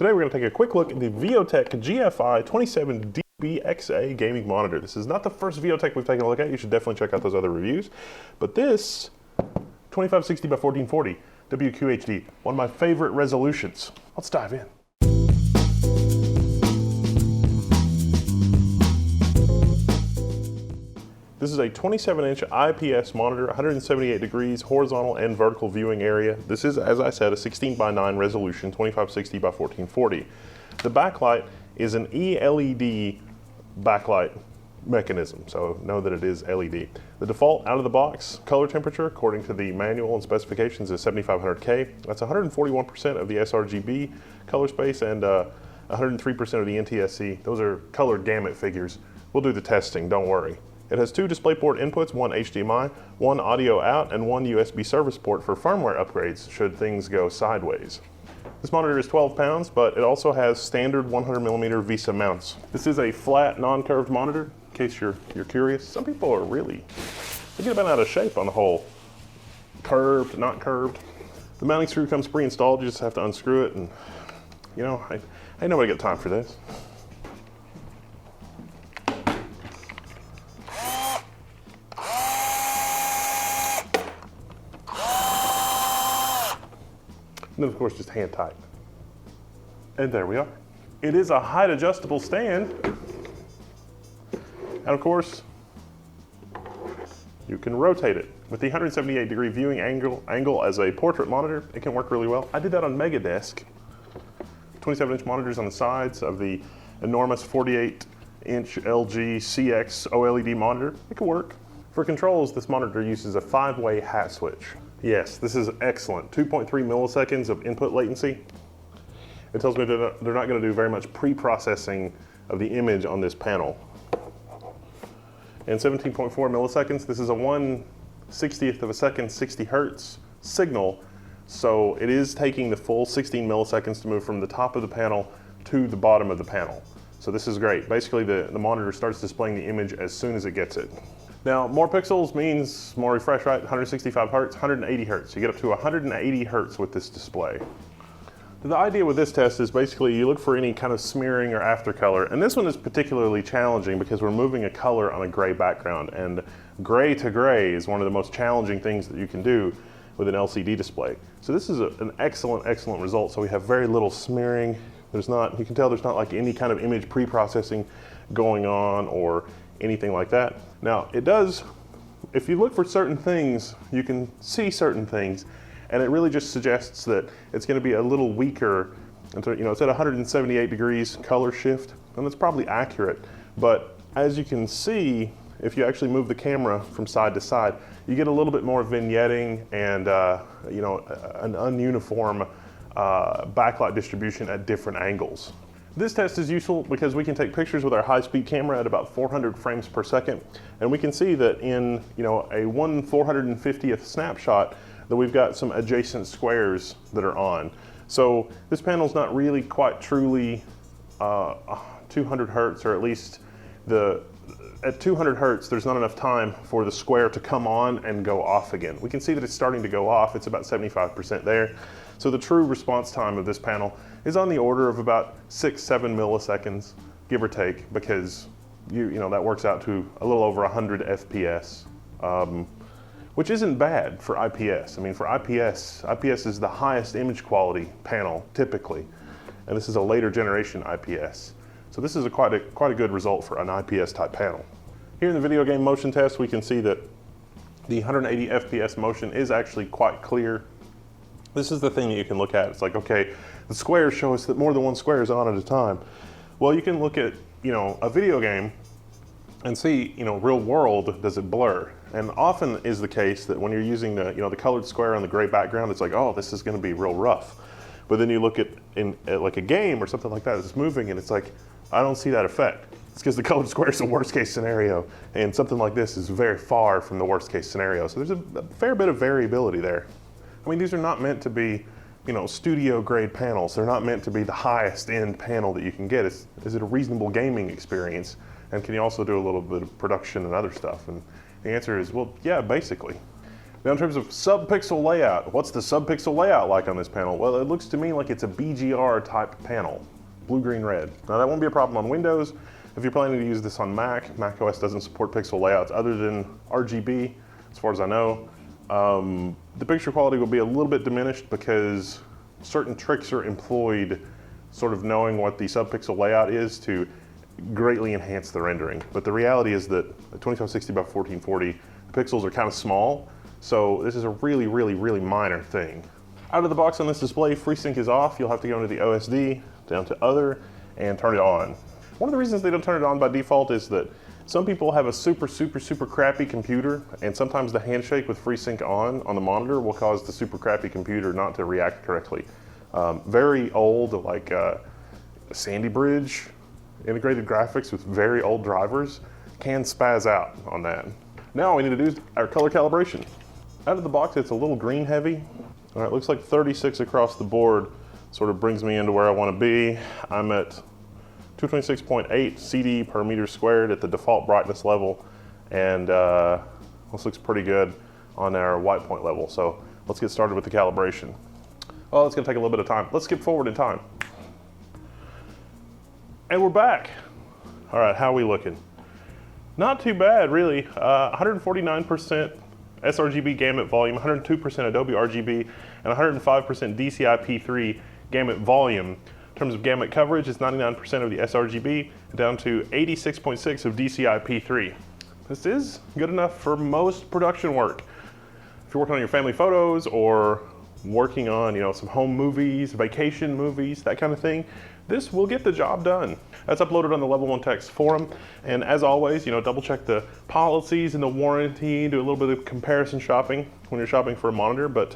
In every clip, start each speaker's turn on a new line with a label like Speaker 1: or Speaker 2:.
Speaker 1: Today we're going to take a quick look at the Viotek GFI27DBXA gaming monitor. This is not the first Viotek we've taken a look at. You should definitely check out those other reviews. But this 2560x1440 WQHD, one of my favorite resolutions. Let's dive in. This is a 27-inch IPS monitor, 178 degrees horizontal and vertical viewing area. This is, as I said, a 16:9 resolution, 2560x1440. The backlight is an eLED backlight mechanism, so know that it is LED. The default out-of-the-box color temperature, according to the manual and specifications, is 7500K. That's 141% of the sRGB color space and 103% of the NTSC. Those are color gamut figures. We'll do the testing, don't worry. It has two DisplayPort inputs, one HDMI, one audio out, and one USB service port for firmware upgrades should things go sideways. This monitor is 12 pounds, but it also has standard 100mm VESA mounts. This is a flat, non-curved monitor, in case you're curious. Some people are really, they get bent out of shape on the whole curved, not curved. The mounting screw comes pre-installed, you just have to unscrew it, and you know, I ain't nobody got time for this. And then of course just hand tight. And there we are. It is a height adjustable stand. And of course, you can rotate it. With the 178-degree viewing angle as a portrait monitor, it can work really well. I did that on Megadesk. 27-inch monitors on the sides of the enormous 48-inch LG CX OLED monitor. It can work. For controls, this monitor uses a 5-way hat switch. Yes, this is excellent. 2.3 milliseconds of input latency. It tells me that they're not going to do very much pre-processing of the image on this panel. And 17.4 milliseconds, this is a 1/60th of a second, 60 hertz signal. So it is taking the full 16 milliseconds to move from the top of the panel to the bottom of the panel. So this is great. Basically, the monitor starts displaying the image as soon as it gets it. Now, more pixels means more refresh rate, 165 hertz, 180 hertz. You get up to 180 hertz with this display. The idea with this test is basically you look for any kind of smearing or after color, and this one is particularly challenging because we're moving a color on a gray background, and gray to gray is one of the most challenging things that you can do with an LCD display. So this is an excellent, excellent result. So we have very little smearing. You can tell there's not like any kind of image pre-processing going on or anything like that. Now it does, if you look for certain things, you can see certain things, and it really just suggests that it's going to be a little weaker. Until, you know, it's at 178 degrees color shift, and that's probably accurate. But as you can see, if you actually move the camera from side to side, you get a little bit more vignetting and you know, an ununiform backlight distribution at different angles. This test is useful because we can take pictures with our high-speed camera at about 400 frames per second, and we can see that in, you know, a 1/450th snapshot that we've got some adjacent squares that are on. So this panel's not really quite truly 200 hertz, or at least at 200 hertz, there's not enough time for the square to come on and go off again. We can see that it's starting to go off. It's about 75% there. So the true response time of this panel is on the order of about 6-7 milliseconds, give or take, because you know that works out to a little over 100 FPS, which isn't bad for IPS. I mean, for IPS is the highest image quality panel typically, and this is a later generation IPS. So this is quite a good result for an IPS type panel. Here in the video game motion test, we can see that the 180 FPS motion is actually quite clear. This is the thing that you can look at. It's like, okay, the squares show us that more than one square is on at a time. Well, you can look at, you know, a video game and see, you know, real world, does it blur? And often is the case that when you're using the, you know, the colored square on the gray background, it's like, oh, this is going to be real rough. But then you look at like a game or something like that, it's moving, and it's like, I don't see that effect. It's because the colored square is the worst case scenario, and something like this is very far from the worst case scenario. So there's a fair bit of variability there. I mean, these are not meant to be, you know, studio grade panels. They're not meant to be the highest end panel that you can get. Is it a reasonable gaming experience? And can you also do a little bit of production and other stuff? And the answer is, well, yeah, basically. Now in terms of subpixel layout, what's the subpixel layout like on this panel? Well, it looks to me like it's a BGR type panel, blue, green, red. Now that won't be a problem on Windows. If you're planning to use this on Mac, Mac OS doesn't support pixel layouts other than RGB, as far as I know. The picture quality will be a little bit diminished because certain tricks are employed, sort of knowing what the subpixel layout is to greatly enhance the rendering. But the reality is that the 2560 by 1440, the pixels are kind of small, so this is a really, really, really minor thing. Out of the box on this display, FreeSync is off. You'll have to go into the OSD, down to Other, and turn it on. One of the reasons they don't turn it on by default is that some people have a super crappy computer, and sometimes the handshake with FreeSync on the monitor will cause the super crappy computer not to react correctly. Very old, like Sandy Bridge integrated graphics with very old drivers can spaz out on that. Now all we need to do is our color calibration. Out of the box, it's a little green heavy. All right, looks like 36 across the board sort of brings me into where I want to be. I'm at 226.8 CD per meter squared at the default brightness level, and this looks pretty good on our white point level. So let's get started with the calibration. Oh, it's gonna take a little bit of time. Let's skip forward in time. And we're back. All right, how are we looking? Not too bad, really. 149% sRGB gamut volume, 102% Adobe RGB, and 105% DCI-P3 gamut volume. In terms of gamut coverage, it's 99% of the sRGB, down to 86.6 of DCI-P3. This is good enough for most production work. If you're working on your family photos or working on, some home movies, vacation movies, that kind of thing, this will get the job done. That's uploaded on the Level 1 Tech's forum, and as always, double check the policies and the warranty, do a little bit of comparison shopping when you're shopping for a monitor, but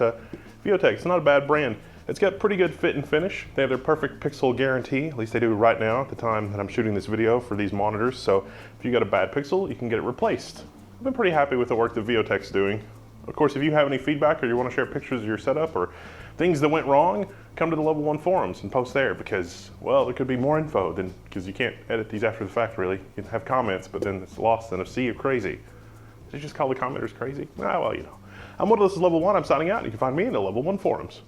Speaker 1: Viotek, it's not a bad brand. It's got pretty good fit and finish. They have their perfect pixel guarantee, at least they do right now at the time that I'm shooting this video for these monitors, so if you got a bad pixel, you can get it replaced. I've been pretty happy with the work that Viotek's doing. Of course, if you have any feedback or you want to share pictures of your setup or things that went wrong, come to the Level 1 forums and post there because, well, there could be more info because you can't edit these after the fact, really. You can have comments, but then it's lost in a sea of crazy. Did you just call the commenters crazy? Ah, well, I'm Woodless Level 1. I'm signing out. You can find me in the Level 1 forums.